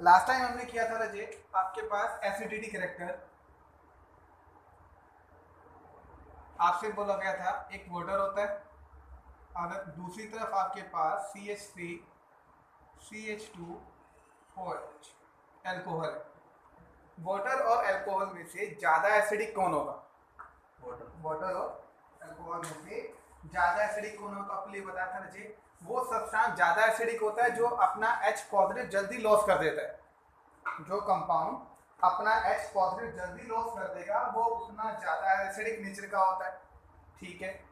Last time हमने किया था रजे, आपके पास एसिडिटी कैरेक्टर आपसे बोला गया था एक वाटर होता है, अगर दूसरी तरफ आपके पास CH3 CH2OH एल्कोहल है। वाटर और अल्कोहल में से ज्यादा एसिडिक कौन होगा? वाटर और अल्कोहल में से ज्यादा एसिडिक कौन होगा? आपके लिए बताया था रजे, वो सब्सटेंस ज्यादा एसिडिक होता है जो अपना H पॉजिटिव जल्दी लॉस कर देता है। जो कंपाउंड अपना H पॉजिटिव जल्दी लॉस कर देगा वो उतना ज्यादा एसिडिक नेचर का होता है। ठीक है,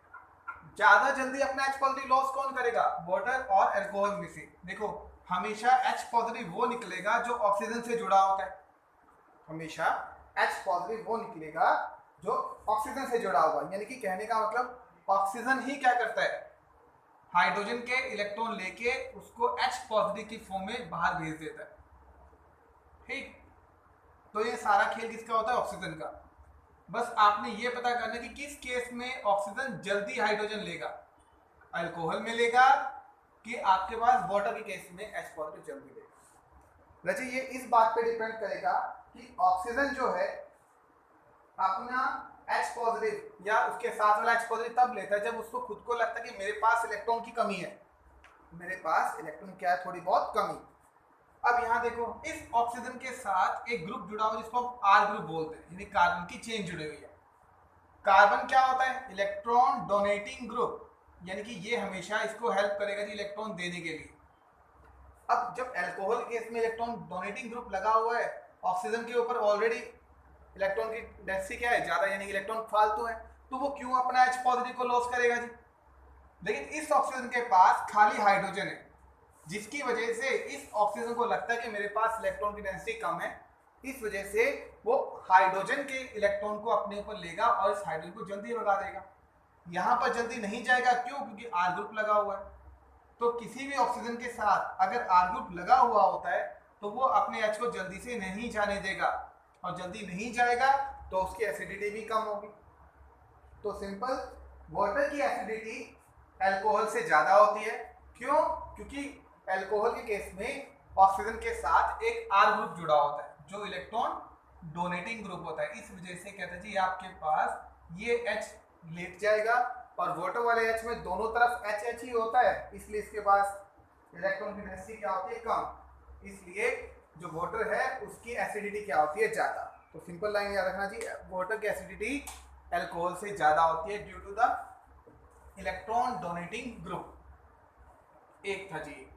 ज्यादा जल्दी अपना H पॉजिटिव लॉस कौन करेगा? वाटर और अल्कोहल में से। देखो हमेशा H पॉजिटिव वो निकलेगा जो ऑक्सीजन से जुड़ा होता है। हमेशा H पॉजिटिव वो निकलेगा जो ऑक्सीजन से जुड़ा होगा। यानी कि कहने का मतलब ऑक्सीजन ही क्या करता है, हाइड्रोजन के इलेक्ट्रॉन लेके उसको H पॉजिटिव की फॉर्म में बाहर भेज देता है। ठीक, तो ये सारा खेल किसका होता है? ऑक्सीजन का। बस आपने ये पता करना कि किस केस में ऑक्सीजन जल्दी हाइड्रोजन लेगा, अल्कोहल में लेगा कि आपके पास वाटर के केस में H पॉजिटिव जल्दी लेगा। वैसे ये इस बात पे डिपेंड करेगा कि ऑक्सीजन जो है अपना H पॉजिटिव या उसके साथ वाला H पॉजिटिव तब लेता है जब उसको खुद को लगता है कि मेरे पास इलेक्ट्रॉन की कमी है, मेरे पास इलेक्ट्रॉन क्या है, थोड़ी बहुत कमी। अब यहाँ देखो इस ऑक्सीजन के साथ एक ग्रुप जुड़ा हुआ जिसको हम R ग्रुप बोलते हैं, यानी कार्बन की चेन जुड़ी हुई है। कार्बन क्या होता है? इलेक्ट्रॉन डोनेटिंग ग्रुप, यानी कि ये हमेशा इसको हेल्प करेगा जी इलेक्ट्रॉन देने के लिए। अब जब अल्कोहल केस में इलेक्ट्रॉन डोनेटिंग ग्रुप लगा हुआ है, ऑक्सीजन के ऊपर ऑलरेडी इलेक्ट्रॉन की डेंसिटी क्या है? ज्यादा, यानी इलेक्ट्रॉन फालतू है, तो वो क्यों अपना H पॉजिटिव को लॉस करेगा जी? लेकिन इस ऑक्सीजन के पास खाली हाइड्रोजन है, जिसकी वजह से इस ऑक्सीजन को लगता है कि मेरे पास इलेक्ट्रॉन की डेंसिटी कम है, इस वजह से वो हाइड्रोजन के इलेक्ट्रॉन को अपने ऊपर लेगा और इस हाइड्रोजन को जल्दी भगा देगा। यहां पर जल्दी नहीं जाएगा, क्यों? क्योंकि R ग्रुप लगा हुआ है। तो किसी भी ऑक्सीजन के साथ अगर R ग्रुप लगा हुआ होता है तो वो अपने H को जल्दी से नहीं जाने देगा, और जल्दी नहीं जाएगा तो उसकी एसिडिटी भी कम होगी। तो सिंपल, वाटर की एसिडिटी अल्कोहल से ज्यादा होती है। क्यों? क्योंकि अल्कोहल के केस में ऑक्सीजन के साथ एक R ग्रुप जुड़ा होता है जो इलेक्ट्रॉन डोनेटिंग ग्रुप होता है। इस वजह से कहते हैं जी आपके पास ये H लेट जाएगा, और वाटर वाले H में दोनों तरफ HH ही होता है, इसलिए इसके पास इलेक्ट्रॉन की डेंसिटी क्या होती है? कम। इसलिए जो वाटर है उसकी एसिडिटी क्या होती है? ज्यादा। तो सिंपल लाइन याद रखना जी, वाटर की एसिडिटी अल्कोहल से ज्यादा होती है due to the electron donating group. एक था जी।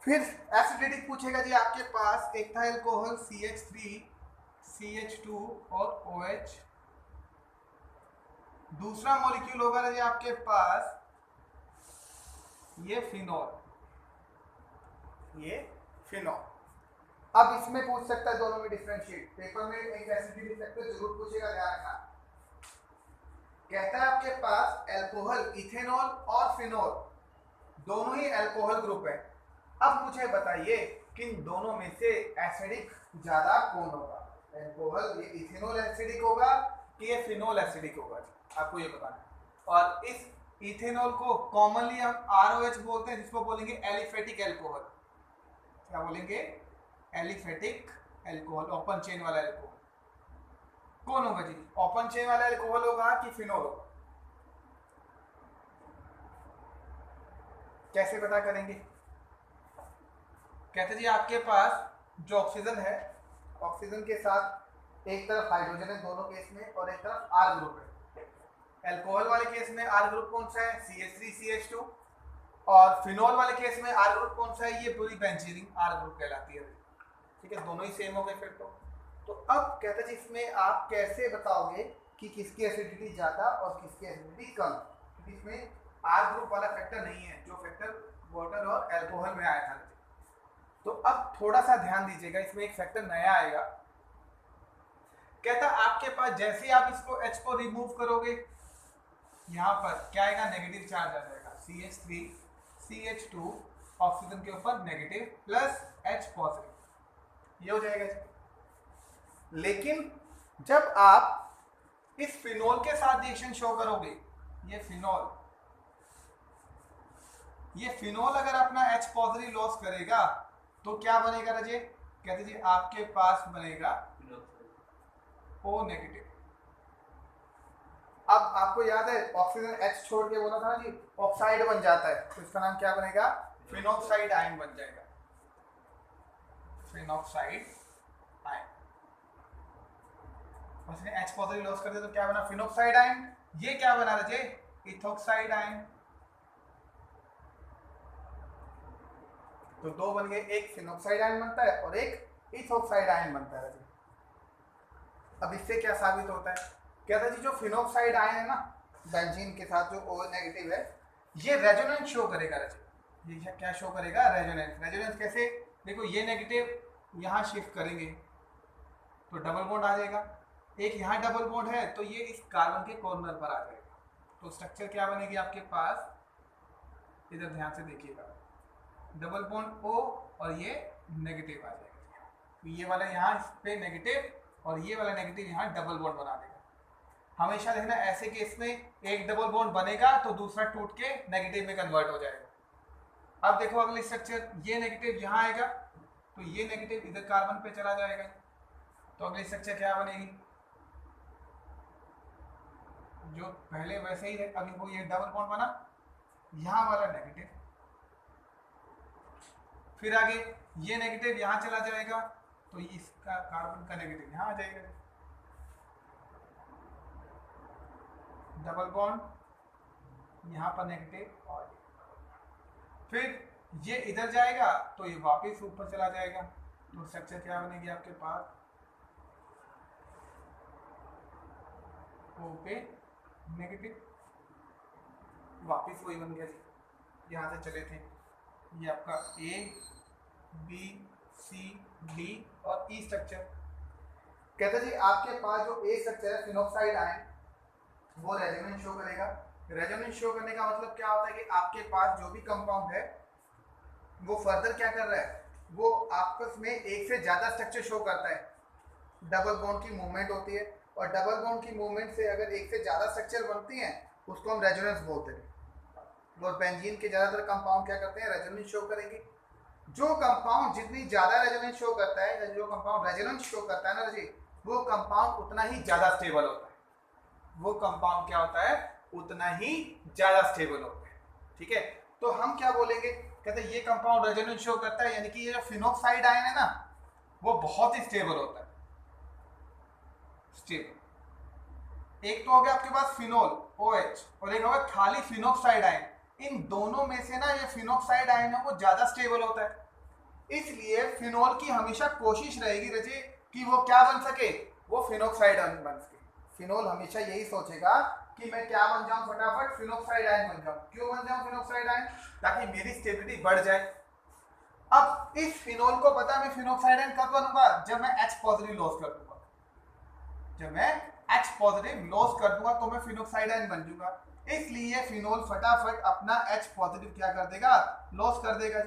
फिर एसिडिटी पूछेगा जी आपके पास, एक था अल्कोहल CH3 CH2 और OH। दूसरा मॉलिक्यूल होगा जी आपके पास ये फिनॉल, ये फिनॉल। अब इसमें पूछ सकता है दोनों में डिफरेंशिएट, पेपर में एक एसिडिटी फैक्टर जरूर पूछेगा, ध्यान रखना। कहता है आपके पास अल्कोहल इथेनॉल और फिनॉल दोनों ही अल्कोहल ग्रुप है। अब मुझे बताइए कि इन दोनों में से एसिडिक ज्यादा कौन होगा? अल्कोहल ये इथेनॉल एसिडिक होगा कि ये फिनॉल एसिडिक होगा? आपको ये बताना है। और इस इथेनॉल को कॉमनली हम ROH बोलते हैं, जिसको बोलेंगे एलिफेटिक अल्कोहल। क्या बोलेंगे? एलिफेटिक अल्कोहल, ओपन चेन वाला अल्कोहल। कौन होगा जी? ओपन चेन वाला अल्कोहल होगा कि फिनॉल होगा? कैसे पता करेंगे? कहते जी आपके पास जो ऑक्सीजन है, ऑक्सीजन के साथ एक तरफ हाइड्रोजन है दोनों केस में, और एक तरफ R ग्रुप है। अल्कोहल वाले केस में R ग्रुप कौन सा है? CH3 CH2। और फिनॉल वाले केस में R ग्रुप कौन सा है? ये पूरी बेंजीन R ग्रुप कहलाती है। ठीक है, दोनों ही सेम हो गए फिर तो अब कहते जी इसमें आप कैसे बताओगे कि किसकी एसिडिटी ज्यादा और किसकी एसिडिटी कम? क्योंकि इसमें R ग्रुप वाला फैक्टर नहीं है, जो फैक्टर वाटर और अल्कोहल में आया था। तो अब थोड़ा सा ध्यान दीजिएगा, इसमें एक फैक्टर नया आएगा। कहता आपके पास जैसे ही आप इसको H को रिमूव करोगे, यहाँ पर क्या आएगा? नेगेटिव चार्ज आ जाएगा। CH3 CH2 ऑक्सीजन के ऊपर नेगेटिव प्लस H पॉजिटिव, ये हो जाएगा। लेकिन जब आप इस फिनॉल के साथ रिएक्शन शो करोगे, ये फिनॉल ये फिनोल अगर अपना H पॉजिटिव लॉस करेगा तो क्या बनेगा रजे? कहते जी आपके पास बनेगा O नेगेटिव। अब आपको याद है ऑक्सीजन H छोड़ के बोला था ना जी ऑक्साइड बन जाता है, तो इसका नाम क्या बनेगा? फिनोक्साइड आयन बन जाएगा, फिनोक्साइड आयन। उसने H पॉजिटिव लॉस कर दिया तो क्या बना? Phenoxide ion. ये क्या बना रजे? Ethoxide ion. तो दो बन गए, एक फिनोक्साइड आयन बनता है और एक इथोक्साइड आयन बनता है। अब इससे क्या साबित होता है? कहता है जी जो फिनोक्साइड आयन है ना बेंजीन के साथ जो O नेगेटिव है, ये रेजोनेंस शो करेगा। ये क्या शो करेगा? रेजोनेंस। रेजोनेंस कैसे? देखो ये नेगेटिव यहाँ शिफ्ट करेंगे तो डबल बॉन्ड आ जाएगा, एक यहाँ डबल बॉन्ड है तो ये इस कार्बन के कॉर्नर पर आ जाएगा, तो स्ट्रक्चर क्या बनेगी आपके पास? इधर ध्यान से देखिएगा, डबल बॉन्ड O और ये नेगेटिव आ जाएगा, तो ये वाला यहाँ इस पे नेगेटिव और ये वाला नेगेटिव यहाँ डबल बॉन्ड बना देगा। हमेशा देखना ऐसे केस में एक डबल बॉन्ड बनेगा तो दूसरा टूट के नेगेटिव में कन्वर्ट हो जाएगा। अब देखो अगली स्ट्रक्चर, ये नेगेटिव यहाँ आएगा तो ये नेगेटिव इधर कार्बन पे चला जाएगा, तो अगली स्ट्रक्चर क्या बनेगी? जो पहले वैसे ही है, अभी वो ये डबल बॉन्ड बना, यहाँ वाला नेगेटिव, फिर आगे ये नेगेटिव यहाँ चला जाएगा तो इसका कार्बन का नेगेटिव यहाँ आ जाएगा, डबल बॉन्ड यहाँ पर नेगेटिव, और फिर ये इधर जाएगा तो ये वापस ऊपर चला जाएगा, तो स्ट्रक्चर क्या बनेगी आपके पास? O पे नेगेटिव, वापस वही बन गया जी, यहाँ से चले थे, ये आपका A B C D और E स्ट्रक्चर। कहते जी आपके पास जो A स्ट्रक्चर है फिनोक्साइड आयन, वो रेजोनेंस शो करेगा। रेजोनेंस शो करने का मतलब क्या होता है कि आपके पास जो भी कंपाउंड है वो फर्दर क्या कर रहा है? वो आपस में एक से ज्यादा स्ट्रक्चर शो करता है, डबल बॉन्ड की मूवमेंट होती है, और डबल बॉन्ड की मूवमेंट से अगर एक से ज्यादा स्ट्रक्चर बनती हैं उसको हम रेजोनेंस बोलते हैं। और बेंजीन के ज्यादातर कंपाउंड क्या करते हैं? रेजोनेंस शो करेंगे। जो कंपाउंड जितनी ज्यादा रेजोनेंस शो करता है, जो कंपाउंड रेजोनेंस शो करता है ना जी, वो कंपाउंड उतना ही ज्यादा स्टेबल होता है, वो कंपाउंड क्या होता है? उतना ही ज्यादा स्टेबल होता है। ठीक है, तो हम क्या बोलेंगे? कहते हैं ये कंपाउंड रेजोनेंस शो करता है, यानी कि ये जो फिनोक्साइड आयन है ना वो बहुत ही स्टेबल होता है, स्टेबल। एक तो हो गया आपके पास फिनोल OH और एक हो गया खाली फिनोक्साइड आयन। इन दोनों में से ना ये फिनोक्साइड आयन है वो ज्यादा स्टेबल होता है, इसलिए फिनोल की हमेशा कोशिश रहेगी रजी कि वो क्या बन सके? वो फिनोक्साइड आयन बन सके। फिनोल हमेशा यही सोचेगा कि मैं क्या बन जाऊं? फटाफट फिनोक्साइड आयन बन जाऊं। क्यों बन जाऊं फिनोक्साइड आयन? ताकि मेरी स्टेबिलिटी बढ़ जाए। अब इस फिनोल को पता मैं फिनोक्साइड आयन कब बनूंगा? जब मैं H पॉजिटिव लॉस कर दूंगा। जब मैं H पॉजिटिव लॉस कर दूंगा तो मैं फिनोक्साइड आयन बन जाऊंगा, इसलिए फिनोल फटाफट अपना H पॉजिटिव क्या कर देगा? लॉस कर देगा।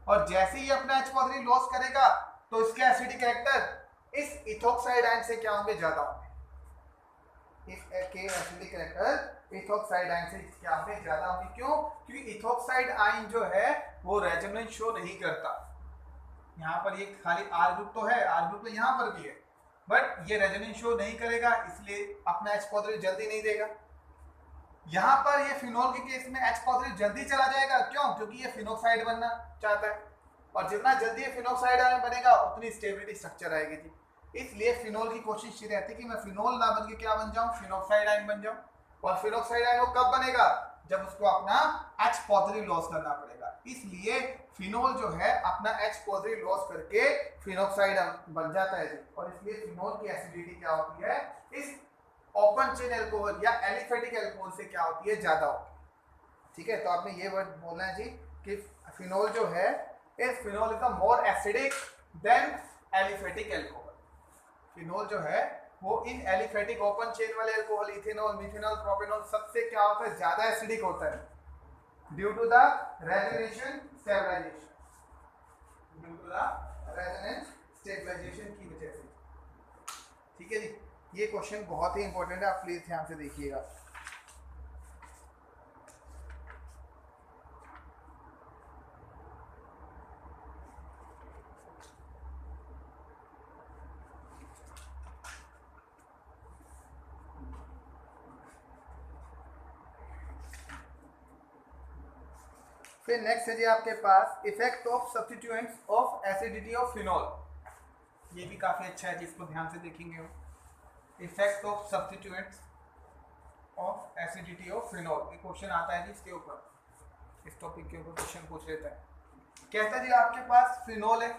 और जैसे ही अपना H पॉजिटिव लॉस करेगा तो इसके एसिडिक कैरेक्टर इस इथोक्साइड आयन से क्या होंगे? ज्यादा होंगे। इसके एसिडिक कैरेक्टर इथोक्साइड आयन से क्या होंगे? ज्यादा होंगे। क्यों? क्योंकि इथोक्साइड आयन जो है वो रेजोनेंस शो नहीं करता। यहाँ पर ये खाली R ग्रुप तो है, R ग्रुप तो यहाँ पर भी है, बट ये रेजोनेंस शो नहीं करेगा, इसलिए अपना H पॉजिटिव जल्दी नहीं देगा। यहाँ पर ये फिनोल के केस में H पॉजिटिव जल्दी चला जाएगा। क्यों? क्योंकि ये फिनोक्साइड बनना चाहता है, और जितना जल्दी ये फिनोक्साइड आयन बनेगा उतनी स्टेबिलिटी स्ट्रक्चर आएगी जी। इसलिए फिनोल की कोशिश ये रहती है कि मैं फिनोल ना बन के क्या बन जाऊं? फिनोक्साइड आयन बन जाऊं। और फिनोक्साइड आयन वो कब बनेगा? जब उसको अपना H पॉजिटिव लॉस करना पड़ेगा। इसलिए फिनोल जो है अपना H पॉजिटिव लॉस करके फिनोक्साइड बन जाता है जी। और इसलिए फिनोल की एसिडिटी क्या होती है? इस ओपन चेन अल्कोहल या एलिफेटिक अल्कोहल से क्या होती है? ज्यादा होती है। ठीक है, तो आपने ये वर्ड बोलना है जी कि फिनोल जो है इस phenol is more acidic than aliphatic alcohol. Phenol जो है वो इन एलिफेटिक ओपन चेन वाले अल्कोहल, इथेनॉल, मिथेनॉल, प्रोपेनॉल सबसे क्या होता है? ज्यादा एसिडिक होता है due to the resonation stabilisation, due to the resonance stabilisation की वजह से। ठीक है जी, ये क्वेश्चन बहुत ही इंपॉर्टेंट है, आप प्लीज ध्यान से देखिएगा। फिर नेक्स्ट है जी आपके पास effect of substituents of acidity of phenol. ये भी काफ़ी अच्छा है जिसको ध्यान से देखेंगे हम। Effect of substituents of acidity of phenol, ये क्वेश्चन आता है जी इसके ऊपर, इस टॉपिक के ऊपर क्वेश्चन पूछ लेता है। कहता है जी आपके पास फिनॉल है,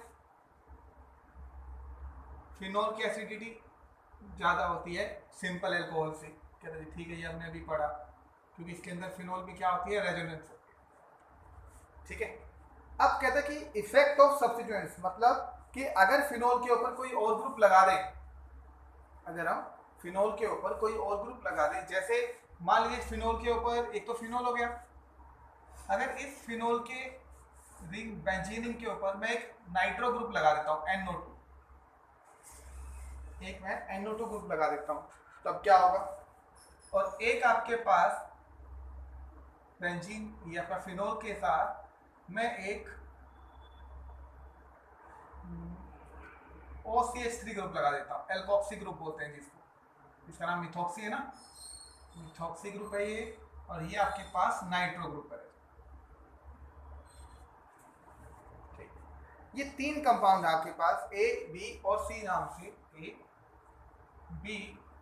फिनॉल की एसिडिटी ज़्यादा होती है सिंपल एल्कोहल से। कहता है जी ठीक है, ये हमने अभी पढ़ा, क्योंकि इसके अंदर फिनॉल में क्या होती है, रेजोनेंस होती है। ठीक है, अब कहता है कि इफेक्ट ऑफ सब्स्टिट्यूएंट्स, मतलब कि अगर फिनॉल के ऊपर कोई और ग्रुप लगा दें, अगर हम फिनॉल के ऊपर कोई और ग्रुप लगा दें, जैसे मान लीजिए फिनॉल के ऊपर एक तो फिनॉल हो गया, अगर इस फिनॉल के रिंग बेंजीन के ऊपर मैं एक नाइट्रो ग्रुप लगा देता हूं, NO2, एक मैं NO2 ग्रुप लगा देता हूं, तो अब क्या होगा, और एक आपके पास बेंजीन या फिर फिनॉल के साथ मैं एक OCH3 ग्रुप लगा देता हूं, एल्कोक्सी ग्रुप बोलते हैं जिसको, इसका नाम मिथॉक्सी है ना, मिथॉक्सी ग्रुप है ये, और ये आपके पास नाइट्रो ग्रुप है। ये तीन कंपाउंड आपके पास A, B और C नाम से, A, B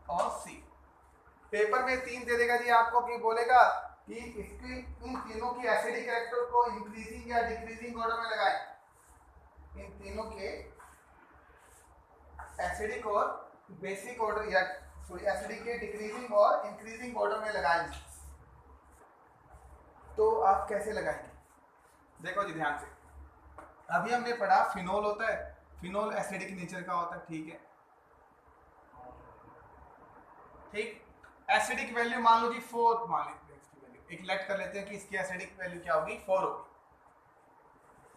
और C। पेपर में तीन दे देगा जी आपको, कि बोलेगा कि इसकी इन तीनों की एसिडिक कैरेक्टर को इंक्रीजिंग या डिक्रीजिंग ऑर्डर में लगाएं। इन तीनों के एसिडिक और बेसिक ऑर्डर, या सॉरी एसिडिक के डिक्रीजिंग और इंक्रीजिंग ऑर्डर में लगाएंगे। तो आप कैसे लगाएंगे, देखो जी ध्यान से। अभी हमने पढ़ा फिनॉल होता है, फिनॉल एसिडिक नेचर का होता है, ठीक है, ठीक। एसिडिक वैल्यू मान लो जी 4 मान लेते हैं, इसकी वैल्यू एक लेट कर लेते हैं कि इसकी एसिडिक वैल्यू क्या होगी, 4 होगी।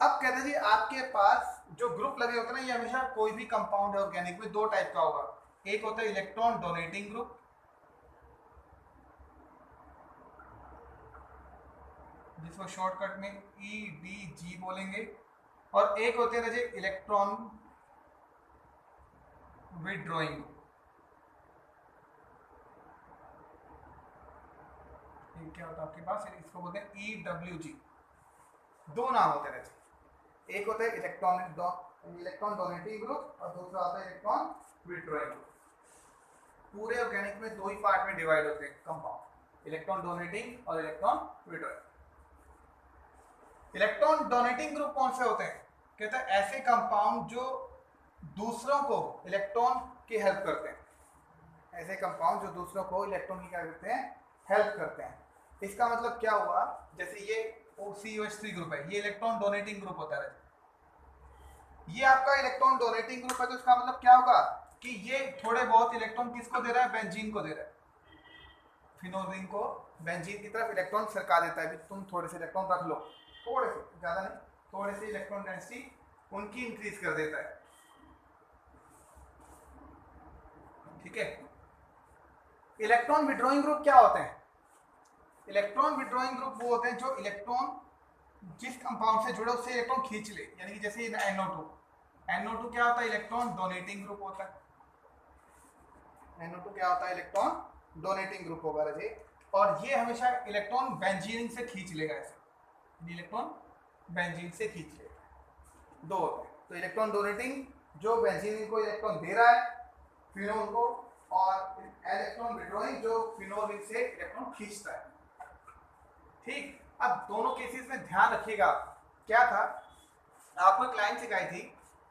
अब कहते हैं जी आपके पास जो ग्रुप लगे होते हैं ना, ये हमेशा कोई भी कंपाउंड है ऑर्गेनिक में दो टाइप का होगा, एक होता है इलेक्ट्रॉन डोनेटिंग ग्रुप, जिसको शॉर्टकट में EDG बोलेंगे, और एक होते हैं इलेक्ट्रॉन विड्रॉइंग, क्या होता है आपके पास, इसको बोलते हैं EWG। दो नाम होते हैं, एक होता है इलेक्ट्रॉन डोनेटिंग ग्रुप और दूसरा होता है इलेक्ट्रॉन विड्रॉइंग ग्रुप। पूरे ऑर्गेनिक में दो ही पार्ट में डिवाइड होते हैं कंपाउंड, इलेक्ट्रॉन डोनेटिंग और electron withdrawing. Electron donating group कौन से होते हैं, कहते हैं ऐसे कंपाउंड जो दूसरों को इलेक्ट्रॉन की हेल्प करते हैं, ऐसे कंपाउंड जो दूसरों को इलेक्ट्रॉन की क्या करते हैं, हेल्प करते हैं। इसका मतलब क्या हुआ, जैसे ये OCH3 ग्रुप है, ये इलेक्ट्रॉन डोनेटिंग ग्रुप होता है, ये आपका इलेक्ट्रॉन डोनेटिंग ग्रुप है, तो इसका मतलब क्या होगा कि ये थोड़े बहुत इलेक्ट्रॉन किसको दे रहा है, बेंजीन को दे रहा है, फिनोल रिंग को बेंजीन की तरफ इलेक्ट्रॉन सरका देता है, तुम थोड़े से इलेक्ट्रॉन रख लो, थोड़े से, ज्यादा नहीं, थोड़े से इलेक्ट्रॉन डेंसिटी उनकी इंक्रीज कर देता है, ठीक है। इलेक्ट्रॉन विड्रॉइंग ग्रुप क्या होते हैं, इलेक्ट्रॉन विड्रॉइंग ग्रुप वो होते हैं जो इलेक्ट्रॉन जिस कंपाउंड से जुड़े उससे इलेक्ट्रॉन खींच ले, यानी कि जैसे NO2 क्या होता है, इलेक्ट्रॉन डोनेटिंग ग्रुप होता है, NO2 क्या होता है, इलेक्ट्रॉन डोनेटिंग ग्रुप होगा रजे, और ये हमेशा इलेक्ट्रॉन बेंजीन से खींच लेगा, ऐसे इलेक्ट्रॉन बेंजीन से खींच लेगा, दो होते हैं। तो इलेक्ट्रॉन डोनेटिंग जो बेंजीन को इलेक्ट्रॉन दे रहा है फिनोल को, और इलेक्ट्रॉन विड्रॉइंग जो फिनोल से इलेक्ट्रॉन खींचता है, ठीक। अब दोनों केसेस में ध्यान रखिएगा, क्या था आपको एक लाइन सिखाई थी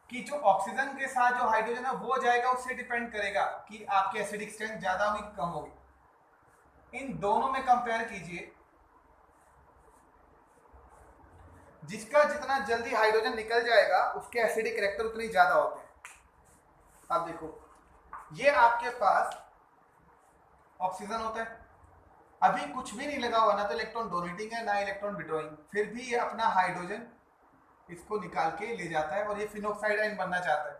कि जो ऑक्सीजन के साथ जो हाइड्रोजन है वो जाएगा, उससे डिपेंड करेगा कि आपकी एसिडिक स्ट्रेंथ ज्यादा होगी कि कम होगी। इन दोनों में कंपेयर कीजिए, जिसका जितना जल्दी हाइड्रोजन निकल जाएगा उसके एसिडिक कैरेक्टर उतने ज्यादा होते हैं। अब देखो ये आपके पास ऑक्सीजन होता है, अभी कुछ भी नहीं लगा हुआ, ना तो इलेक्ट्रॉन डोनेटिंग है ना इलेक्ट्रॉन विड्रॉइंग, फिर भी ये अपना हाइड्रोजन इसको निकाल के ले जाता है और ये फिनोक्साइड आयन बनना चाहता है,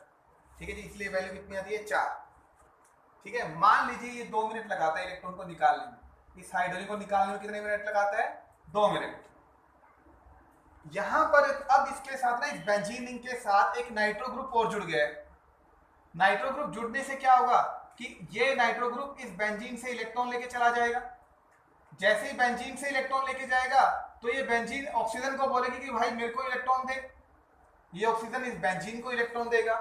ठीक है जी। इसलिए वैल्यू कितनी आती है, 4, ठीक है। मान लीजिए ये 2 मिनट लगाता है इलेक्ट्रॉन को निकालने में, इस हाइड्रोजन को निकालने में कितने मिनट लगाता है, 2 मिनट। यहां पर अब इसके साथ ना, इस बेंजीन के साथ एक नाइट्रो ग्रुप और जुड़ गया है। नाइट्रो ग्रुप जुड़ने से क्या होगा कि ये नाइट्रो ग्रुप इस बेंजीन से इलेक्ट्रॉन लेके चला जाएगा, जैसे ही बेंजीन से इलेक्ट्रॉन लेके जाएगा तो ये बेंजीन ऑक्सीजन को बोलेगी कि भाई मेरे को इलेक्ट्रॉन दे, ये ऑक्सीजन इस बेंजीन को इलेक्ट्रॉन देगा,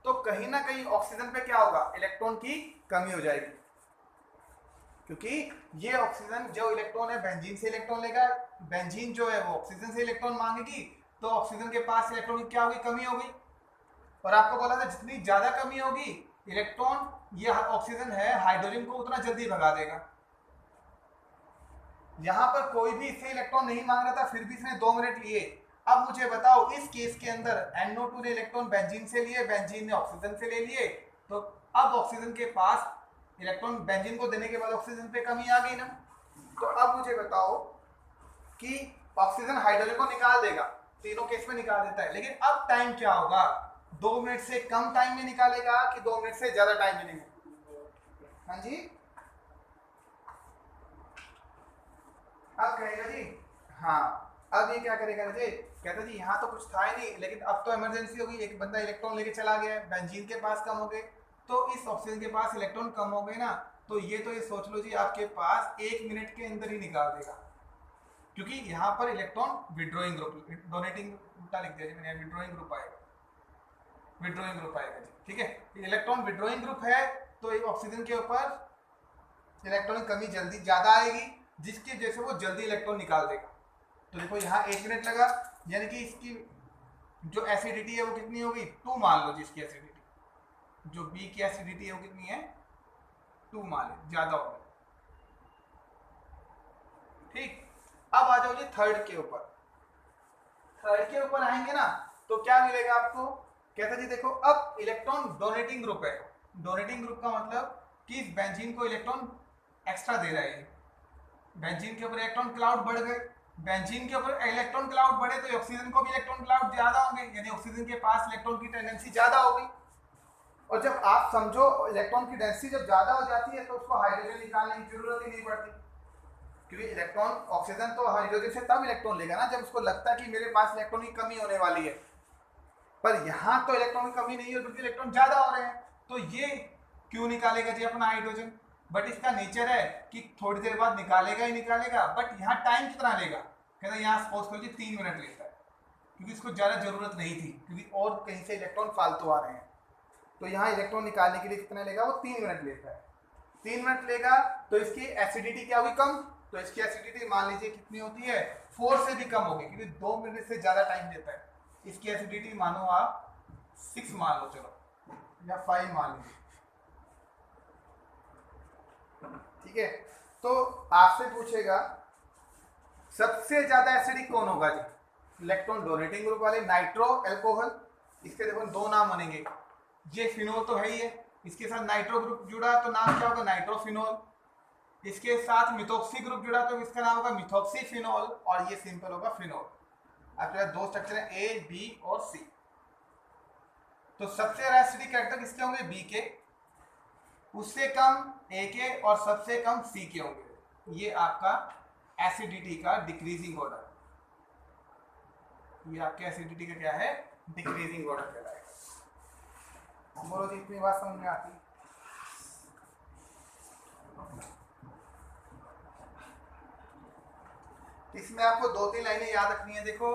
तो कहीं ना कहीं ऑक्सीजन पे क्या होगा, इलेक्ट्रॉन की कमी हो जाएगी, क्योंकि ये ऑक्सीजन जो इलेक्ट्रॉन है बेंजीन से इलेक्ट्रॉन लेगा, बेंजीन जो है वो ऑक्सीजन से इलेक्ट्रॉन मांगेगी, तो ऑक्सीजन के पास इलेक्ट्रॉन की क्या होगी, कमी होगी। और आपको बोला था जितनी ज्यादा कमी होगी इलेक्ट्रॉन, ये ऑक्सीजन है हाइड्रोजन को उतना जल्दी भगा देगा। यहां पर कोई भी इससे इलेक्ट्रॉन नहीं मांग रहा था, फिर भी इसने 2 मिनट लिए। अब मुझे बताओ इस केस के अंदर NO2 ने इलेक्ट्रॉन बेंजीन से लिए, बेंजीन ने ऑक्सीजन से ले लिए, तो अब ऑक्सीजन के पास इलेक्ट्रॉन बेंजीन को देने के बाद ऑक्सीजन पे कमी आ गई ना। तो अब मुझे बताओ कि ऑक्सीजन हाइड्रोजन को निकाल देगा, तीनों केस में निकाल देता है, लेकिन अब टाइम क्या होगा, 2 मिनट से कम टाइम में निकालेगा कि 2 मिनट से ज्यादा टाइम में निकालेगा? हाँ जी, अब कहेगा जी हाँ, अब ये क्या करेगा जी, कहता जी यहाँ तो कुछ था ही नहीं, लेकिन अब तो इमरजेंसी होगी, एक बंदा इलेक्ट्रॉन लेके चला गया है, बेंजीन के पास कम हो गए, तो इस ऑक्सीजन के पास इलेक्ट्रॉन कम हो गए ना, तो ये सोच लो जी आपके पास 1 मिनट के अंदर ही निकाल देगा, क्योंकि यहाँ पर इलेक्ट्रॉन विड्रॉइंग ग्रुप, डोनेटिंग उल्टा लिख दिया जी मैंने, विड्रॉइंग ग्रुप आएगा, विड्रॉइंग ग्रुप आएगा जी, ठीक है। इलेक्ट्रॉन विड्रॉइंग ग्रुप है तो ऑक्सीजन के ऊपर इलेक्ट्रॉन की कमी जल्दी ज्यादा आएगी, जिसकी वजह से वो जल्दी इलेक्ट्रॉन निकाल देगा। तो देखो यहाँ 1 मिनट लगा, यानी कि इसकी जो एसिडिटी है वो कितनी होगी, 2 मान लो जिसकी एसिडिटी, जो बी की एसिडिटी है वो कितनी है, 2 मान लो, ज्यादा होगी, ठीक। अब आ जाओ जी थर्ड के ऊपर, थर्ड के ऊपर आएंगे ना तो क्या मिलेगा आपको, कहता जी देखो अब इलेक्ट्रॉन डोनेटिंग ग्रुप है, डोनेटिंग ग्रुप का मतलब कि इस बेंजीन को इलेक्ट्रॉन एक्स्ट्रा दे रहा है, बेंजीन के ऊपर इलेक्ट्रॉन क्लाउड बढ़ गए, बेंजीन के ऊपर इलेक्ट्रॉन क्लाउड बढ़े तो ऑक्सीजन को भी इलेक्ट्रॉन क्लाउड ज्यादा होंगे, यानी ऑक्सीजन के पास इलेक्ट्रॉन की टेंडेंसी ज्यादा होगी। और जब आप समझो इलेक्ट्रॉन की डेंसिटी जब ज्यादा हो जाती है तो उसको हाइड्रोजन निकालने की जरूरत ही नहीं पड़ती, क्योंकि इलेक्ट्रॉन ऑक्सीजन तो हाइड्रोजन से तब इलेक्ट्रॉन लेगा ना जब उसको लगता है कि मेरे पास इलेक्ट्रॉन की कमी होने वाली है, पर यहाँ तो इलेक्ट्रॉन की कमी नहीं है क्योंकि इलेक्ट्रॉन ज्यादा हो रहे हैं, तो ये क्यों निकालेगा जी अपना हाइड्रोजन, बट इसका नेचर है कि थोड़ी देर बाद निकालेगा ही निकालेगा, बट यहाँ टाइम कितना लेगा, कहता है यहाँ सपोज करो जी 3 मिनट लेता है, क्योंकि इसको ज़्यादा जरूरत नहीं थी, क्योंकि और कहीं से इलेक्ट्रॉन फालतू आ रहे हैं, तो यहाँ इलेक्ट्रॉन निकालने के लिए कितना लेगा, वो 3 मिनट लेता है। 3 मिनट लेगा तो इसकी एसिडिटी क्या हुई, कम, तो इसकी एसिडिटी मान लीजिए कितनी होती है, 4 से भी कम होगी, क्योंकि 2 मिनट से ज़्यादा टाइम लेता है। इसकी एसिडिटी मानो आप 6 मान लो, चलो, या 5 मान लीजिए, ठीक है। तो आपसे पूछेगा सबसे ज्यादा एसिडिक कौन होगा जी, इलेक्ट्रॉन डोनेटिंग ग्रुप वाले, नाइट्रो अल्कोहल, इसके देखो 2 नाम बनेंगे, ये फिनोल तो है ही है, इसके साथ नाइट्रो ग्रुप जुड़ा तो नाम क्या होगा, नाइट्रोफिनोल, इसके साथ मिथॉक्सी ग्रुप जुड़ा तो इसका नाम होगा मिथॉक्सीफिनोल, और ये सिंपल होगा फिनोल। आपके पास 2 स्ट्रक्चर है ए, बी और सी, तो सबसे ज्यादा एसिडिक कैरेक्टर किसके होंगे, बी के, उससे कम ए के, और सबसे कम सी के होंगे। ये आपका एसिडिटी का डिक्रीजिंग ऑर्डर, ये आपके एसिडिटी का क्या है, डिक्रीजिंग ऑर्डर कहलाएगा। बोलो जी इतनी बात समझ में आती, इसमें आपको 2-3 लाइनें याद रखनी है, देखो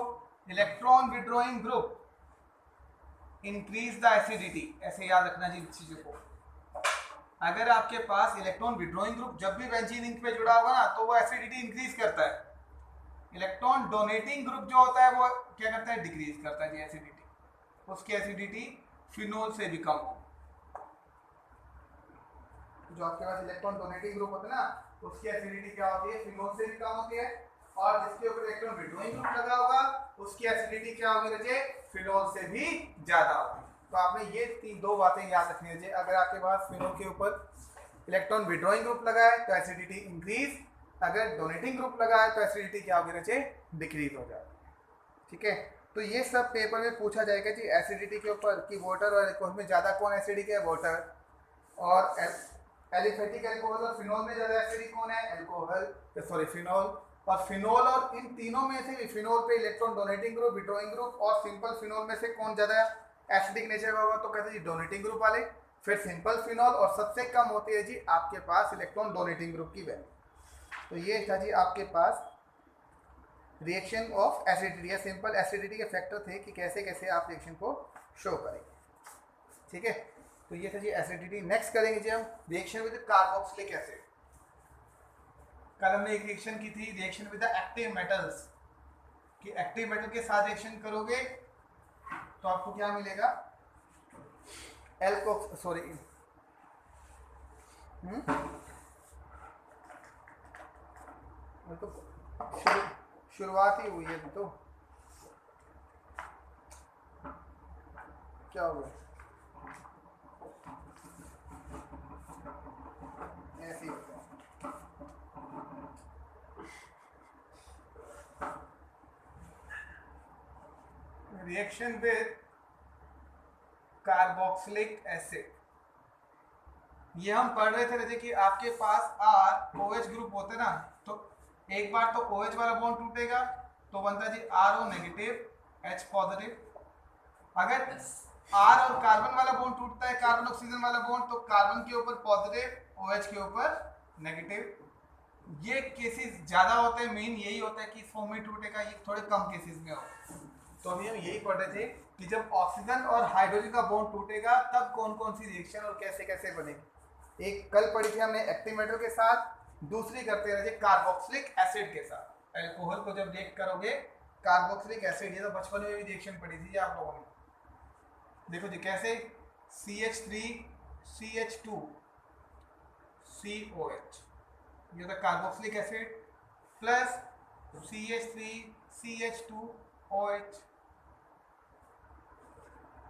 electron withdrawing group increase the acidity, ऐसे याद रखना जी चीजों को। अगर आपके पास इलेक्ट्रॉन विड्रॉइंग ग्रुप जब भी बेंजीन इंक पे जुड़ा होगा ना तो वो एसिडिटी इंक्रीज करता है, इलेक्ट्रॉन डोनेटिंग ग्रुप जो होता है वो क्या करता है, डिक्रीज करता है जी एसिडिटी, उसकी एसिडिटी फिनोल से भी कम हो। जो आपके पास इलेक्ट्रॉन डोनेटिंग ग्रुप होता है ना उसकी एसिडिटी क्या होती है, फिनोल से भी कम होती है, और जिसके ऊपर इलेक्ट्रॉन विड्रॉइंग ग्रुप लगा होगा उसकी एसिडिटी क्या होगी रजे, फिनोल से भी ज्यादा होगी। तो आपने ये 2 बातें याद रखनी है, अगर आपके पास फिनोल के ऊपर इलेक्ट्रॉन विड्रॉइंग ग्रुप लगा है तो एसिडिटी इंक्रीज, अगर डोनेटिंग ग्रुप लगा है तो एसिडिटी क्या होगी रचे, डिक्रीज हो जाएगी, ठीक है। तो ये सब पेपर में पूछा जाएगा जी एसिडिटी के ऊपर कि वाटर और अल्कोहल में ज़्यादा कौन एसिडिक है, वाटर, और एलिफेटिक अल्कोहल और फिनोल में ज़्यादा एसिडिक कौन है, अल्कोहल, सॉरी फिनोल, और फिनोल और इन तीनों में से भी फिनोल पे electron donating group, withdrawing group और सिंपल फिनोल में से कौन ज़्यादा एसिडिक नेचर का होगा, तो कहते हैं जी डोनेटिंग ग्रुप वाले, फिर सिंपल फिनोल, और सबसे कम होती है जी आपके पास इलेक्ट्रॉन डोनेटिंग ग्रुप की वैल्यू। तो ये था जी आपके पास रिएक्शन ऑफ एसिडिटी या सिंपल एसिडिटी के फैक्टर थे कि कैसे कैसे आप रिएक्शन को शो करेंगे। ठीक है, तो ये था जी एसिडिटी। नेक्स्ट करेंगे जी हम रिएक्शन विद कार्बोक्सिलिक एसिड। कल हमने एक रिएक्शन की थी reaction with the active metals, कि एक्टिव मेटल के साथ रिएक्शन करोगे तो आपको क्या मिलेगा, तो शुरुआत ही हुई है तो क्या हो गया, ऐसे ही होता है। रिएक्शन विद कार्बोक्सिलिक एसिड, ये हम पढ़ रहे थे रजे कि आपके पास R OH ग्रुप होते ना, तो एक बार तो OH वाला बॉन्ड टूटेगा तो बनता जी RO नेगेटिव H पॉजिटिव। अगर R और कार्बन वाला बॉन्ड टूटता है, कार्बन ऑक्सीजन वाला बॉन्ड, तो कार्बन के ऊपर पॉजिटिव OH के ऊपर नेगेटिव। ये केसेस ज्यादा होते हैं, मेन यही होता है कि इस फॉर्म में टूटेगा, ये थोड़े कम केसेस में होगा। तो अभी हम यही पढ़ रहे थे कि जब ऑक्सीजन और हाइड्रोजन का बॉन्ड टूटेगा तब कौन कौन सी रिएक्शन और कैसे कैसे बनेगी। एक कल पढ़ी थी हमने एक्टिव मेटल के साथ, दूसरी करते रहे कार्बोक्सिलिक एसिड के साथ। अल्कोहल को जब रिएक्ट करोगे कार्बोक्सिलिक एसिड, ये तो बचपन में भी रिएक्शन पढ़ी थी आप लोगों ने। देखो जी कैसे, CH3CH2 COH, ये था कार्बोक्सिलिक एसिड, प्लस CH3CH2OH।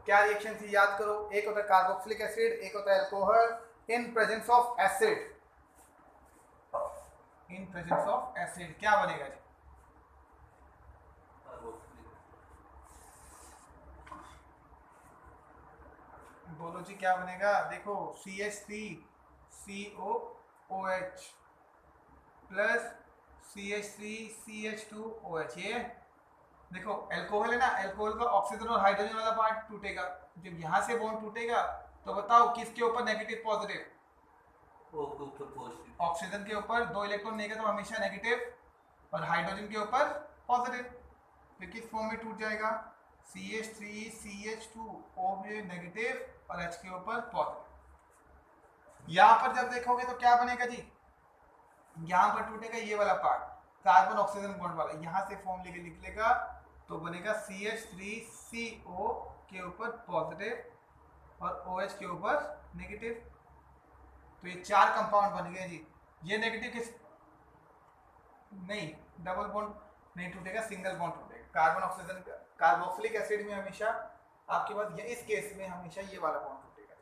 क्या रिएक्शन थी याद करो, एक होता है कार्बोक्सिलिक एसिड, एक होता है alcohol in presence of acid. In presence of acid क्या बनेगा जी, बोलो जी क्या बनेगा। देखो CH3COOH प्लस CH3CH2OH, ये देखो अल्कोहल है ना, अल्कोहल का ऑक्सीजन और हाइड्रोजन वाला पार्ट टूटेगा। जब यहाँ से बॉन्ड टूटेगा तो बताओ किसके ऊपर नेगेटिव पॉजिटिव, ऑक्सीजन के ऊपर 2 इलेक्ट्रॉन देगा तो हमेशा नेगेटिव, और हाइड्रोजन के ऊपर पॉजिटिव। तो किस फॉर्म में टूट जाएगा, CH3CH2O में नेगेटिव और H के ऊपर पॉजिटिव। यहाँ पर जब देखोगे तो क्या बनेगा जी, यहाँ पर टूटेगा ये वाला पार्ट, कार्बन ऑक्सीजन बॉन्ड वाला, यहाँ से फॉर्म लेके निकलेगा तो बनेगा CH3CO के ऊपर पॉजिटिव और OH के ऊपर नेगेटिव। तो ये 4 कंपाउंड बन गए जी। ये नेगेटिव किस, नहीं डबल बॉन्ड नहीं टूटेगा, सिंगल बॉन्ड टूटेगा। कार्बन ऑक्सीजन कार्बोक्सिलिक एसिड में हमेशा आपके पास ये, इस केस में हमेशा ये वाला बॉन्ड टूटेगा।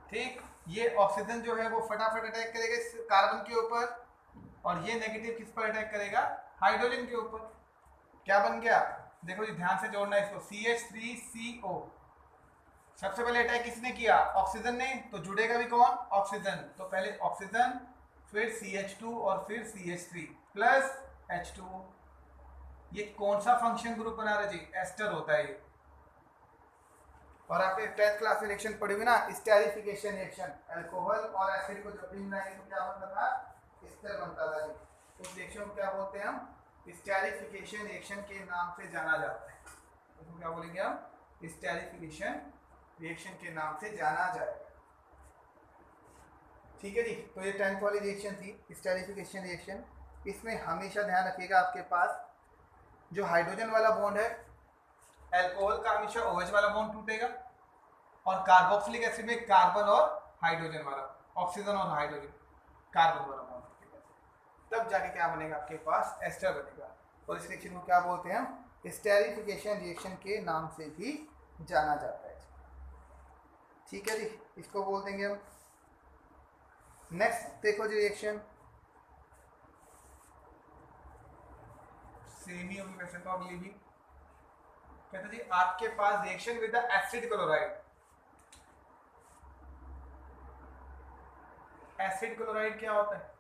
ठीक, ये ऑक्सीजन जो है वो फटाफट अटैक करेगा इस कार्बन के ऊपर, और ये नेगेटिव किस पर अटैक करेगा, हाइड्रोजन के ऊपर। क्या बन गया, देखो जी ध्यान से जोड़ना है इसको, CH3CO सबसे पहले अटैक किसने किया, ऑक्सीजन ने, तो जुड़ेगा भी कौन, ऑक्सीजन। तो पहले ऑक्सीजन, फिर CH2 और फिर CH3 प्लस H2। ये कौन सा फंक्शन ग्रुप बना रहा है जी, एस्टर होता है ये। और आपने 10th क्लास में रिएक्शन पढ़ी हुई ना, स्टेरिफिकेशन रिएक्शन, अल्कोहल और एसिड को जब मिलाएंगे तो क्या बनता था, एस्टर बनता था जी। उस रिएक्शन को क्या बोलते हैं हम, स्टेरिफिकेशन रिएक्शन के नाम से जाना जाता है। इसको क्या बोलेंगे हम, स्टेरिफिकेशन रिएक्शन के नाम से जाना जाएगा। ठीक है जी, तो ये 10th वाली रिएक्शन थी स्टेरिफिकेशन रिएक्शन। इसमें हमेशा ध्यान रखिएगा आपके पास जो हाइड्रोजन वाला बॉन्ड है, अल्कोहल का हमेशा OH वाला बॉन्ड टूटेगा, और कार्बोक्सिलिक एसिड में कार्बन और हाइड्रोजन वाला, ऑक्सीजन और हाइड्रोजन कार्बन वाला बॉन्ड टूटेगा, तब जाके क्या बनेगा आपके पास, एस्टर बनेगा। और इस रिएक्शन को क्या बोलते हैं हम, स्टेरिफिकेशन रिएक्शन के नाम से भी जाना जाता है। ठीक है जी, इसको बोल देंगे हम। नेक्स्ट देखो जी रिएक्शन, सेम ही होगी वैसे तो अगली भी। कहते जी आपके पास reaction with the acid chloride, acid chloride क्या होता है,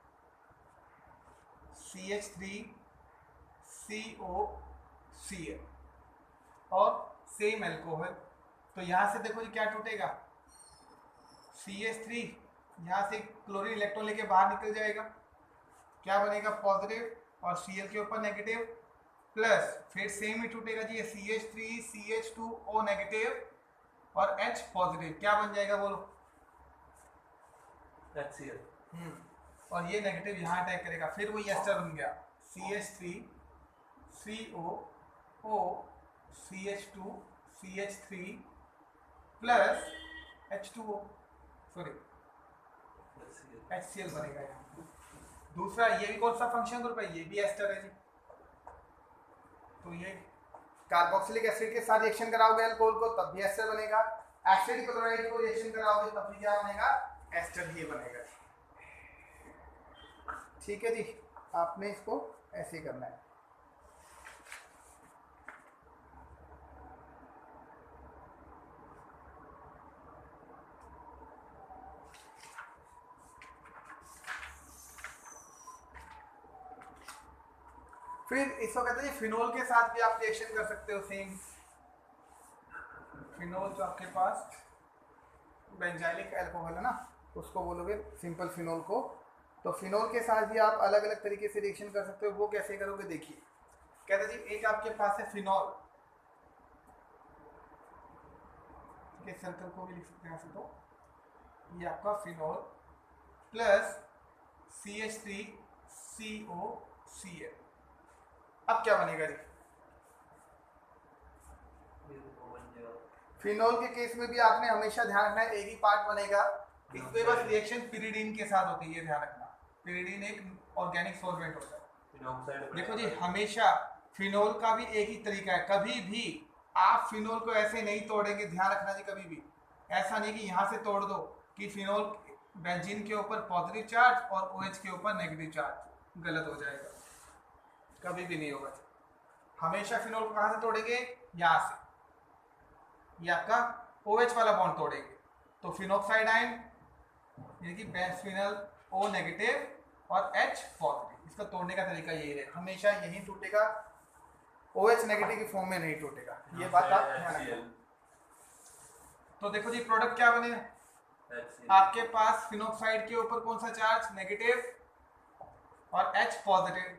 CH3COCl और सेम अल्कोहल। तो यहां से देखो जी क्या टूटेगा, CH3 यहाँ से क्लोरीन इलेक्ट्रॉन लेके बाहर निकल जाएगा, क्या बनेगा पॉजिटिव और Cl के ऊपर नेगेटिव, प्लस फिर सेम ही टूटेगा जी, CH3 CH2O नेगेटिव और H पॉजिटिव, क्या बन जाएगा बोलो HCl। और ये नेगेटिव यहाँ अटैक करेगा, फिर वही एस्टर बन गया CH3 COO CH2 CH3 plus H2O sorry HCl बनेगा यहाँ। दूसरा ये भी कौन सा फंक्शन ग्रुप है, ये भी एस्टर है जी। तो ये कार्बोक्सिलिक एसिड के साथ रिएक्शन कराओगे अल्कोहल को तब भी एस्टर बनेगा, एसिड क्लोराइड को रिएक्शन कराओगे तब भी क्या बनेगा, एस्टर ही बनेगा। ठीक है जी, आपने इसको ऐसे करना है। फिर इसको कहते हैं फिनोल के साथ भी आप रिएक्शन कर सकते हो सेम। फिनोल जो आपके पास बेंजाइलिक अल्कोहल है ना, उसको बोलोगे सिंपल फिनोल को। तो फिनोल के साथ भी आप अलग अलग तरीके से रिएक्शन कर सकते हो। वो कैसे करोगे देखिए, कहते जी एक आपके पास है फिनोल, इस सर्कल को भी लिख सकते हैं ऐसे, तो ये आपका फिनोल प्लस CH3COCl। अब क्या बनेगा जी, फिनोल के केस में भी आपने हमेशा ध्यान रखना है एक ही पार्ट बनेगा, इसमें बस रिएक्शन पिरिडीन के साथ होती है, ये ध्यान रखना। पिरिडीन एक ऑर्गेनिक सॉल्वेंट होता है। देखो जी हमेशा फिनोल का भी एक ही तरीका है, कभी भी आप फिनोल को ऐसे नहीं तोड़ेंगे, ध्यान रखना जी। कभी भी ऐसा नहीं कि यहाँ से तोड़ दो कि फिनोल बेंजीन के ऊपर पॉजिटिव चार्ज और OH के ऊपर नेगेटिव चार्ज, गलत हो जाएगा, कभी भी नहीं होगा। हमेशा फिनोल को कहाँ से तोड़ेंगे, यहाँ से, ये आपका OH वाला बॉन्ड तोड़ेंगे। तो फिनोक्साइड आयन यानी कि बेंजफिनल O नेगेटिव और H पॉजिटिव, इसका तोड़ने का तरीका यही है, हमेशा यही टूटेगा, OH नेगेटिव की फॉर्म में नहीं टूटेगा। ये बात आप ध्यान रखना। तो देखो जी प्रोडक्ट क्या बने, आपके पास फिनोक्साइड के ऊपर कौन सा चार्ज, नेगेटिव और H पॉजिटिव।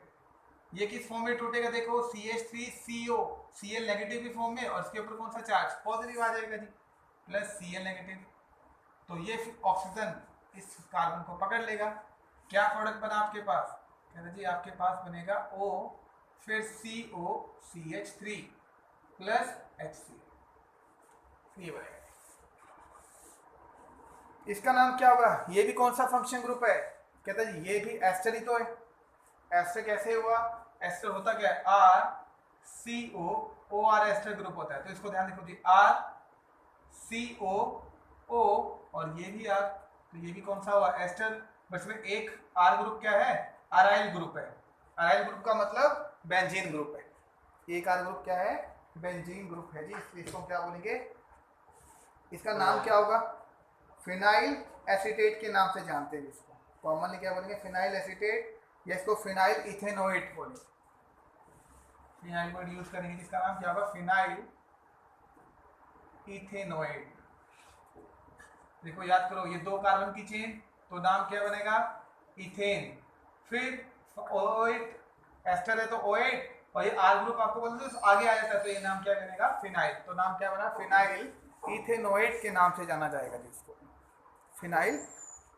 ये किस फॉर्म में टूटेगा, देखो CH3CO, Cl नेगेटिव की फॉर्म में, और इसके ऊपर कौन सा चार्ज, पॉजिटिव आ जाएगा जी, प्लस Cl नेगेटिव। तो ये ऑक्सीजन इस कार्बन को पकड़ लेगा। क्या प्रोडक्ट बना आपके पास, कहते जी आपके पास बनेगा O फिर COCH3 प्लस HCl, ये बनेगा। इसका नाम क्या होगा, ये भी कौन सा फंक्शन ग्रुप है, कहता है ये भी एस्टर ही तो है। एस्टर कैसे हुआ, एस्टर होता क्या है, RCOOR एस्टर ग्रुप होता है। तो इसको ध्यान रखो जी, RCOO और ये भी R, तो ये भी कौन सा हुआ, एस्टर। बस में एक R ग्रुप क्या है, अराइल ग्रुप है। अराइल ग्रुप का मतलब बेंजीन ग्रुप है। एक R ग्रुप क्या है, बेंजीन ग्रुप है जी। इसको क्या बोलेंगे, इसका नाम क्या होगा, फिनाइल एसीटेट के नाम से जानते हैं इसको, कॉमनली क्या बोलेंगे, फिनाइल एसीटेट, या इसको फिनाइल इथेनोएट बोलेंगे। फिनाइल वर्ड यूज करेंगे जिसका नाम क्या होगा, फिनाइल इथेनोएट। देखो याद करो, ये 2 कार्बन की चेन, तो नाम क्या बनेगा, इथेन। फिर OH एस्टर है तो OH, और ये R ग्रुप आपको बोलते हैं तो आगे आ जाता है, तो ये नाम क्या बनेगा, फिनाइल। तो नाम क्या बना, फिनाइल इथेनोएट के नाम से जाना जाएगा जिसको, फिनाइल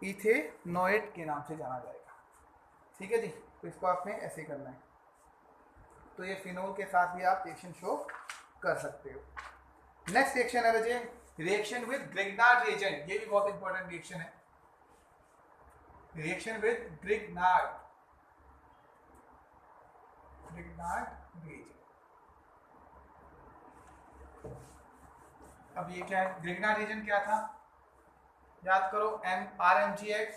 इथेनोएट के नाम से जाना जाएगा। ठीक है जी, तो इसको आपने ऐसे करना है। तो ये फिनोल के साथ भी आप रिएक्शन शो कर सकते हो। नेक्स्ट रिएक्शन है बच्चे, रिएक्शन विद ग्रिग्नार्ड रिएजेंट। ये भी बहुत इंपॉर्टेंट रिएक्शन है, रिएक्शन विद ग्रिग्नार्ड रिएजेंट। अब ये क्या है, ग्रिग्नार्ड रिएजेंट क्या था, याद करो, RMgX,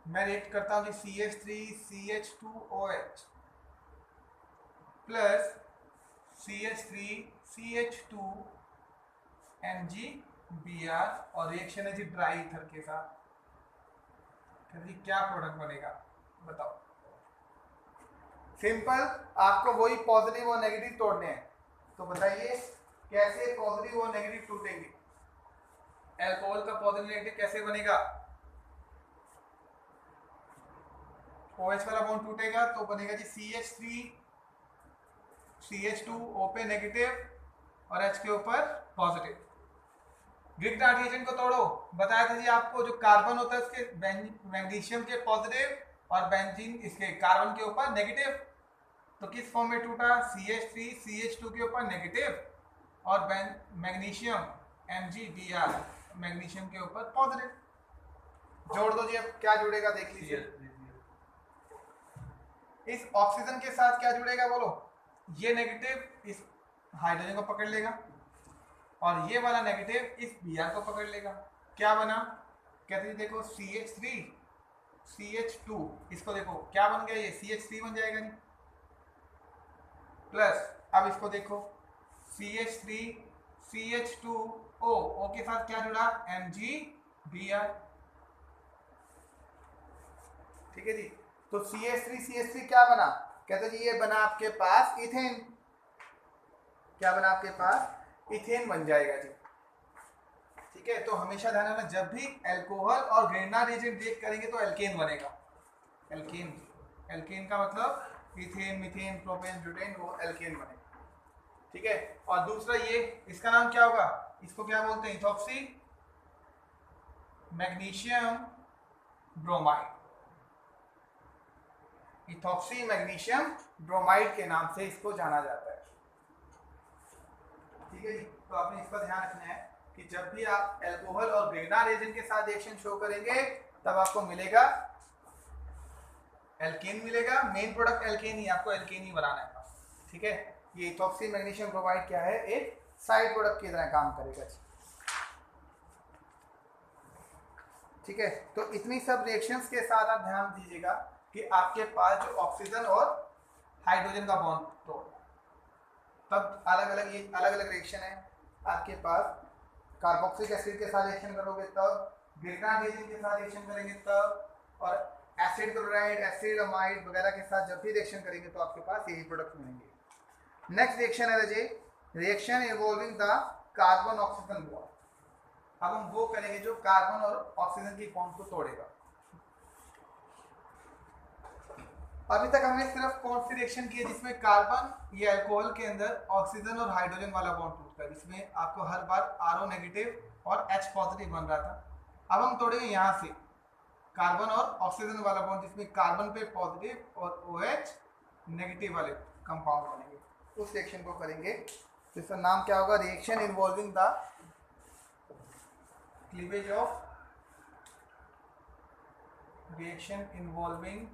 मैं रिएक्ट करता हूँ CH3CH2OH प्लस CH3CH2MgBr, और रिएक्शन है जी ड्राई ईथर के साथ। जी क्या प्रोडक्ट बनेगा बताओ, सिंपल, आपको वही पॉजिटिव और नेगेटिव तोड़ने हैं। तो बताइए कैसे पॉजिटिव और नेगेटिव टूटेंगे, अल्कोहल का पॉजिटिव नेगेटिव कैसे बनेगा, OH वाला बॉन्ड टूटेगा तो बनेगा जी CH3 CH2 O पे नेगेटिव और H के ऊपर पॉजिटिव। ग्रिग्नार्ड रिएजेंट को तोड़ो, बताया था जी आपको, जो कार्बन होता है उसके मैग्नीशियम के पॉजिटिव और बेंजीन इसके कार्बन के ऊपर नेगेटिव, तो किस फॉर्म में टूटा? CH3 CH2 के ऊपर नेगेटिव और मैग्नीशियम MgBr मैग्नीशियम के ऊपर पॉजिटिव। जोड़ दो जी, अब क्या जुड़ेगा देख लीजिए। इस ऑक्सीजन के साथ क्या जुड़ेगा बोलो? ये नेगेटिव इस हाइड्रोजन को पकड़ लेगा और ये वाला नेगेटिव इस Br को पकड़ लेगा। क्या बना? कहते हैं देखो CH3 CH2, इसको देखो क्या बन गया, ये CH3 बन जाएगा नहीं, प्लस अब इसको देखो CH3 CH2O, O के साथ क्या जुड़ा? MgBr। ठीक है जी, तो CH3 क्या बना? कहते जी ये बना आपके पास इथेन। क्या बना आपके पास? इथेन बन जाएगा जी। ठीक है, तो हमेशा ध्यान रखना, जब भी अल्कोहल और ग्रिग्नार्ड रिएजेंट रिएक्ट करेंगे तो एल्केन बनेगा। एल्केन, एल्केन का मतलब इथेन मीथेन प्रोपेन ब्यूटेन, वो एल्केन बनेगा। ठीक है, और दूसरा ये, इसका नाम क्या होगा? इसको क्या बोलते हैं? Ethoxy magnesium bromide. Ethoxy magnesium bromide के नाम से इसको जाना जाता है। ठीक है जी, तो आपने इसका ध्यान रखना है कि जब भी आप अल्कोहल और ग्रिग्नार्ड रिएजेंट के साथ रिएक्शन शो करेंगे तब आपको मिलेगा एल्केन मिलेगा। मेन प्रोडक्ट एल्केन ही, आपको एल्केन ही बनाना है। ठीक है, ये इथॉक्सी मैग्नीशियम ब्रोमाइड क्या है? एक साइड प्रोडक्ट की तरह काम करेगा। ठीक है, तो इतनी सब रिएक्शंस के साथ आप ध्यान दीजिएगा कि आपके पास जो ऑक्सीजन और हाइड्रोजन का बॉन्ड तो तब अलग अलग, ये अलग अलग रिएक्शन है आपके पास। कार्बोक्सिलिक एसिड के साथ रिएक्शन करोगे तब, ग्रिग्नार्ड रिएजेंट के साथ रिएक्शन करेंगे तब, और एसिड क्लोराइड एसिड अमाइड वगैरह के साथ जब भी रिएक्शन करेंगे तो आपके पास यही प्रोडक्ट मिलेंगे। नेक्स्ट रिएक्शन है रजे, reaction involving the carbon oxygen bond. अब हम वो करेंगे जो कार्बन और ऑक्सीजन की बॉन्ड को तोड़ेगा। अभी तक हमने सिर्फ कौन सी रिएक्शन की है जिसमें कार्बन या अल्कोहल के अंदर ऑक्सीजन और हाइड्रोजन वाला बॉन्ड टूटता है, जिसमें आपको हर बार RO नेगेटिव और H पॉजिटिव बन रहा था। अब हम तोड़ेंगे यहाँ से कार्बन और ऑक्सीजन वाला बॉन्ड, जिसमें कार्बन पे पॉजिटिव और OH नेगेटिव वाले कंपाउंड बनेंगे। उस रिएक्शन को करेंगे, जिसका नाम क्या होगा? Reaction involving the cleavage of, reaction involving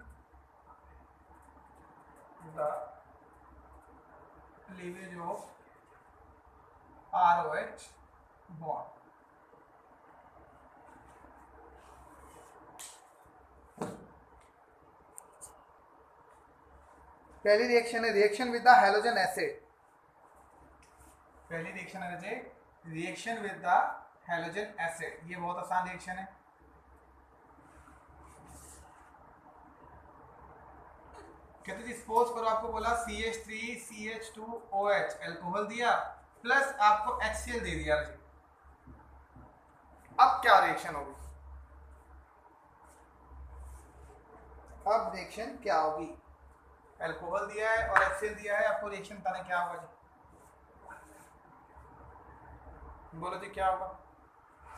the cleavage of ROH bond। पहली रिएक्शन है reaction with the halogen acid. पहली रिएक्शन है reaction with the halogen acid. ये बहुत आसान रिएक्शन है। कहते जी सपोज करो आपको बोला CH3 CH2OH अल्कोहल दिया प्लस आपको HCl दे दिया जी। अब क्या रिएक्शन होगी? अब रिएक्शन क्या होगी? अल्कोहल दिया है और HCl दिया है, आपको रिएक्शन बताना क्या होगा जी? बोलो जी क्या होगा?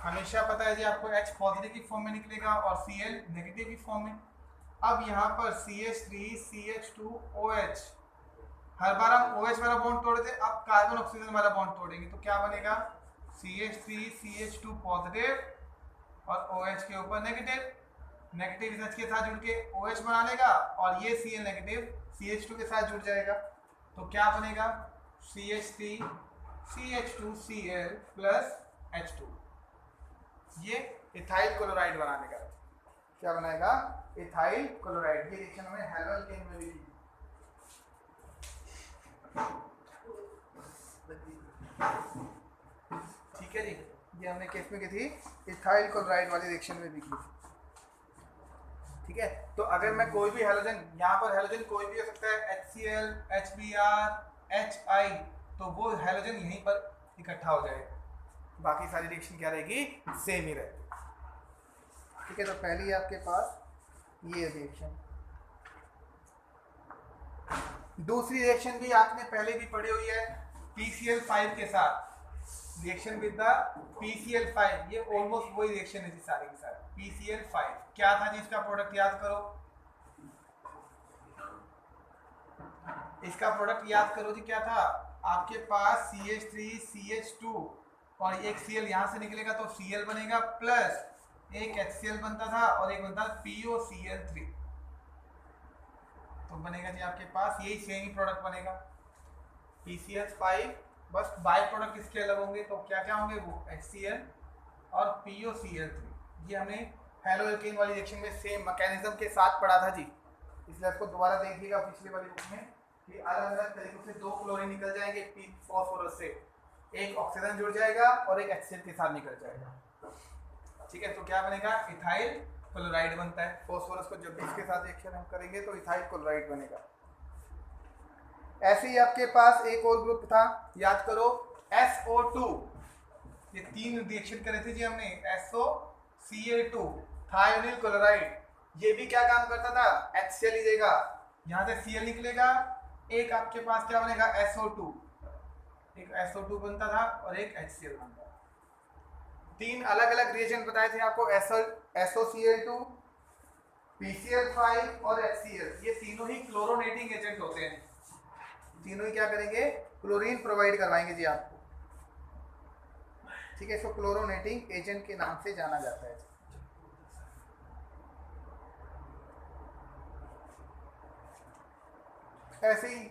हमेशा पता है जी आपको H पॉजिटिव की फॉर्म में निकलेगा और Cl नेगेटिव की फॉर्म में। अब यहाँ पर CH3 CH2OH, हर बार हम OH वाला बॉन्ड तोड़े थे, अब कार्बन ऑक्सीजन वाला बॉन्ड तोड़ेंगे तो क्या बनेगा? CH3 CH2 पॉजिटिव और OH के ऊपर नेगेटिव, नेगेटिव H के साथ जुड़ के OH बना लेगा और ये Cl नेगेटिव CH2 के साथ जुड़ जाएगा तो क्या बनेगा? CH3 CH2Cl plus H2। ये इथाइल क्लोराइड बनाने का, क्या बनाएगा? Ethyl chloride. ये रिएक्शन हमें हैलोअल्केन में भी ठीक है जी, ये हमने किस में की थी? इथाइल क्लोराइड वाली रिएक्शन में भी की। ठीक है, तो अगर मैं कोई भी हैलोजन, यहाँ पर हैलोजन कोई भी हो सकता है, HCl HBr HI, तो वो हैलोजन यहीं पर इकट्ठा हो जाएगा, बाकी सारी रिएक्शन क्या रहेगी? सेम ही रहेगी। ठीक है, तो पहली आपके पास ये रिएक्शन, दूसरी रिएक्शन भी आपने पहले भी पढ़ी हुई है PCl5 के साथ, रिएक्शन विद द PCl5, ये ऑलमोस्ट वही रिएक्शन है जी सारी के साथ। PCl5 क्या था जी इसका प्रोडक्ट याद करो, इसका प्रोडक्ट याद करो जी क्या था, आपके पास CH3CH2 और एक Cl यहाँ से निकलेगा तो Cl बनेगा प्लस एक HCl बनता था और एक बनता POCl3, तो बनेगा जी आपके पास यही सेम ही प्रोडक्ट बनेगा PCl5, बस बाय प्रोडक्ट इसके अलग होंगे, तो क्या क्या होंगे वो HCl और POCl3। ये हमने हेलो एल्केन वाली रिएक्शन में सेम मैकेनिज्म के साथ पढ़ा था जी, इसलिए इसको दोबारा देखिएगा पिछली वाली बुक में कि अलग अलग तरीकों से दो क्लोरीन निकल जाएंगे फॉस्फोरस से, एक ऑक्सीजन जुड़ जाएगा और एक HCl के साथ निकल जाएगा, ठीक है। तो क्या बनेगा, इथाइल क्लोराइड बनता है। फॉस्फोरस को जब भी इसके साथ रिएक्शन हम करेंगे तो इथाइल क्लोराइड बनेगा। ऐसे ही आपके पास एक और ग्रुप था, याद करो SO2, ये तीन रिएक्शन करे थे जी हमने, SOCl2 थायोनिल क्लोराइड, ये भी क्या काम करता था, HCl लीजिएगा, यहाँ से Cl निकलेगा, एक आपके पास क्या बनेगा SO2, एक SO2 बनता था और एक HCl बनता था। तीन अलग अलग रिएक्शन बताए थे आपको, SOCl2, PCl5 और HCl, ये तीनों ही क्लोरोनेटिंग एजेंट होते हैं, तीनों ही क्या करेंगे, क्लोरीन प्रोवाइड करवाएंगे जी आपको, ठीक है। इसको क्लोरोनेटिंग एजेंट के नाम से जाना जाता है। ऐसे ही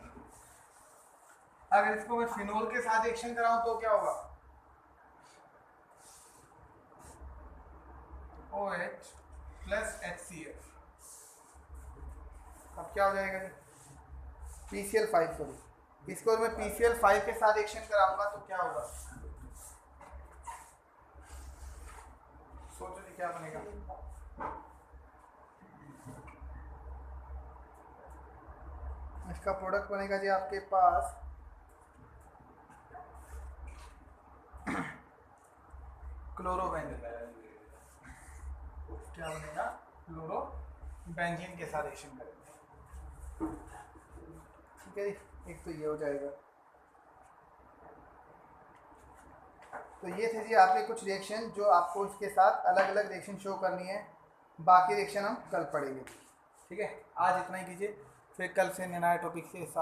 अगर इसको मैं फिनोल के साथ एक्शन कराऊं तो क्या होगा, OH प्लस HCl, अब क्या हो जाएगा PCl5, सॉरी इसको मैं PCl5 के साथ एक्शन कराऊंगा तो क्या होगा, सोचो जी क्या बनेगा, इसका प्रोडक्ट बनेगा जी आपके पास क्लोरोबेंजीन, क्या बनेगा, क्लोरोबेंजीन के साथ रिएक्शन करेंगे, ठीक है। एक तो ये हो जाएगा। तो ये थे जी आपके कुछ रिएक्शन जो आपको इसके साथ अलग अलग रिएक्शन शो करनी है, बाकी रिएक्शन हम कल पढ़ेंगे, ठीक है। आज इतना ही कीजिए, फिर कल से नया टॉपिक के साथ